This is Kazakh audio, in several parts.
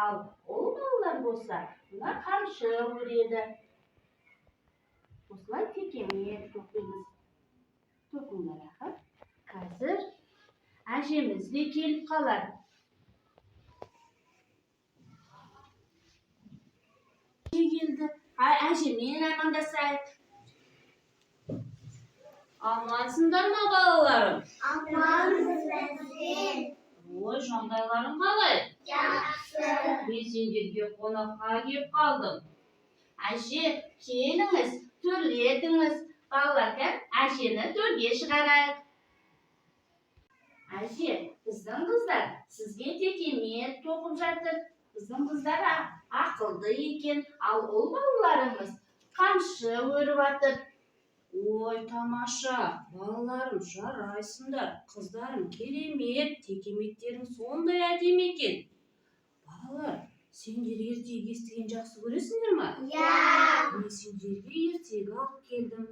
Ал ұл балалар болса, мына қамшы өреді. Осылай текемет тоқимыз. Тоқыңдар аға. Қазір әжеміз де келіп қалады. Келді. Әжемен амандасайық. Амансыңдар ма балаларым? Аманбыз әжем. Ой, жағдайларың қалай? Жақсы. Мен сендерге қонаққа келіп қалдым. Әже, келіңіз, төрлетіңіз. Балалар, әжені төрге шығарайық. Әже, біздің қыздар сізге текемет тоқып жатыр. Біздің қыздар ақылды екен, ал ұл балаларымыз қамшы өріп жатыр. Ой, тамаша, балаларым жарайсыңдар, қыздарым керемет, текеметтерің сондай әдемі екен. Балалар, сендер ертегі естіген жақсы көресіңдер ма? Иә. Мен сендерге ертегі алып келдім.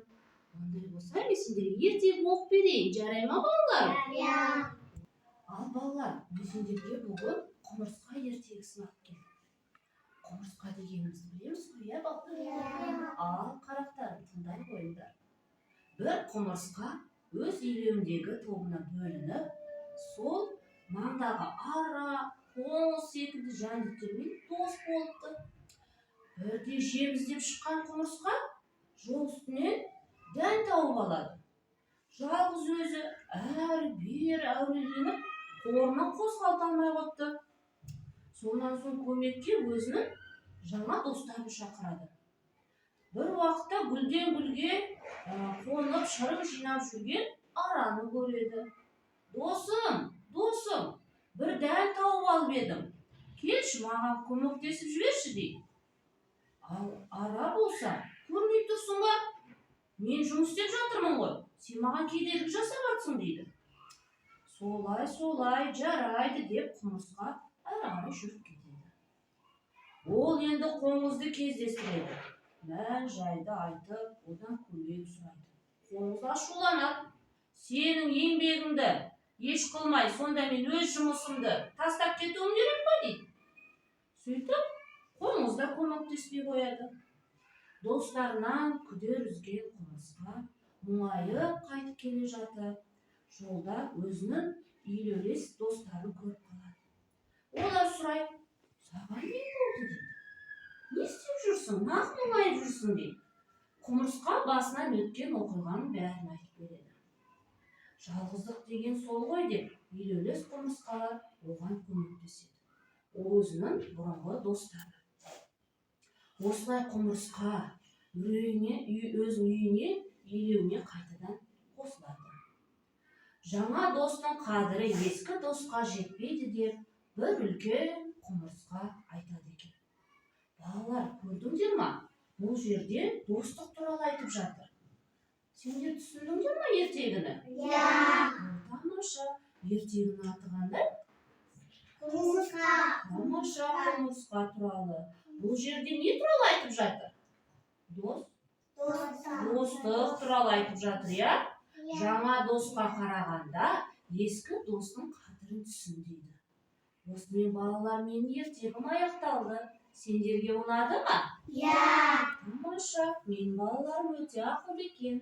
Ондай болса, мен сендерге ертегі оқып берейін, жарай ма балалар? Иә. Ал балалар, мен сендерге бүгін құмырсқа ертегісін алып келдім. Құмырсқа дегенімізді білеміз ғой, иә балалар? Иә. Ал қарақтарым, тыңдай қойыңдар. Бір құмырсқа өз илеуіндегі тобына бөлініп, сол маңдағы ара, қоңыз секілді жәндіктермен дос болыпты. Бірде жем іздеп шыққан құмырсқа жол үстінен дән тауып алады. Жалғыз өзі әрі-бері әуреленіп, қорынан қозғалта алмай қойыпты. Сонан соң көмекке өзінің жаңа достарын шақырады. Бір уақытта гүлден гүлге қонып шырын жинап жүрген араны көреді. Досым, бір дән тауып алып едім. Келші, маған көмектесіп жіберші дейді. Ал ара болса, көрмей тұрсың ба? Мен жұмыс істеп жатырмын ғой. Сен маған кедергі жасап жатсың дейді. Солай, жарайды деп құмырсқа әрі қарай жүріп кетеді. Ол енді қоңызды кездестіреді. Мән-жайды айтып, одан көмек сұрайды. Қоңыз ашуланады. Сенің еңбегіңді еш қылмай, сонда мен өз жұмысымды тастап кетуім керек па дейді. Сөйтіп, қоңыз да көмектеспей қояды. Достарынан күдер үзген құмырсқа мұңайып қайтып келе жатыр. Жолда өзінің илеулес достарын көріп қалады. Олар сұрайды, саған не болды дейді. Не істеп жүрсің, нақ мұңайып жүрсің дейді. Құмырсқа басынан өткен оқиғаның бәрін айтып береді. Жалғыздық деген сол ғой деп, илеулес құмырсқалар оған көмектеседі. Өзінің бұрынғы достары. Осылай құмырсқа өз үйіне, илеуіне қайтадан қосылады. Жаңа достың қадірі ескі досқа жетпейді деп, бір үлкен құмырсқа айтады екен. Балалар, көрдіңдер ма? Бұл жерде достық туралы айтып жатыр. Сендер түсіндіңдер ма ертегіні? Иә. Тамаша, ертегінің аты қандай? Құмырсқа. Тамаша, құмырсқа туралы. Бұл жерде не туралы айтып жатыр? Достық туралы айтып жатыр, иә? Жаңа досқа қарағанда ескі достың қадірін түсін дейді. Осымен балалар, менің ертегім аяқталды. Сендерге ұнады ма? Иә. Тамаша, менің балаларым өте ақылды екен.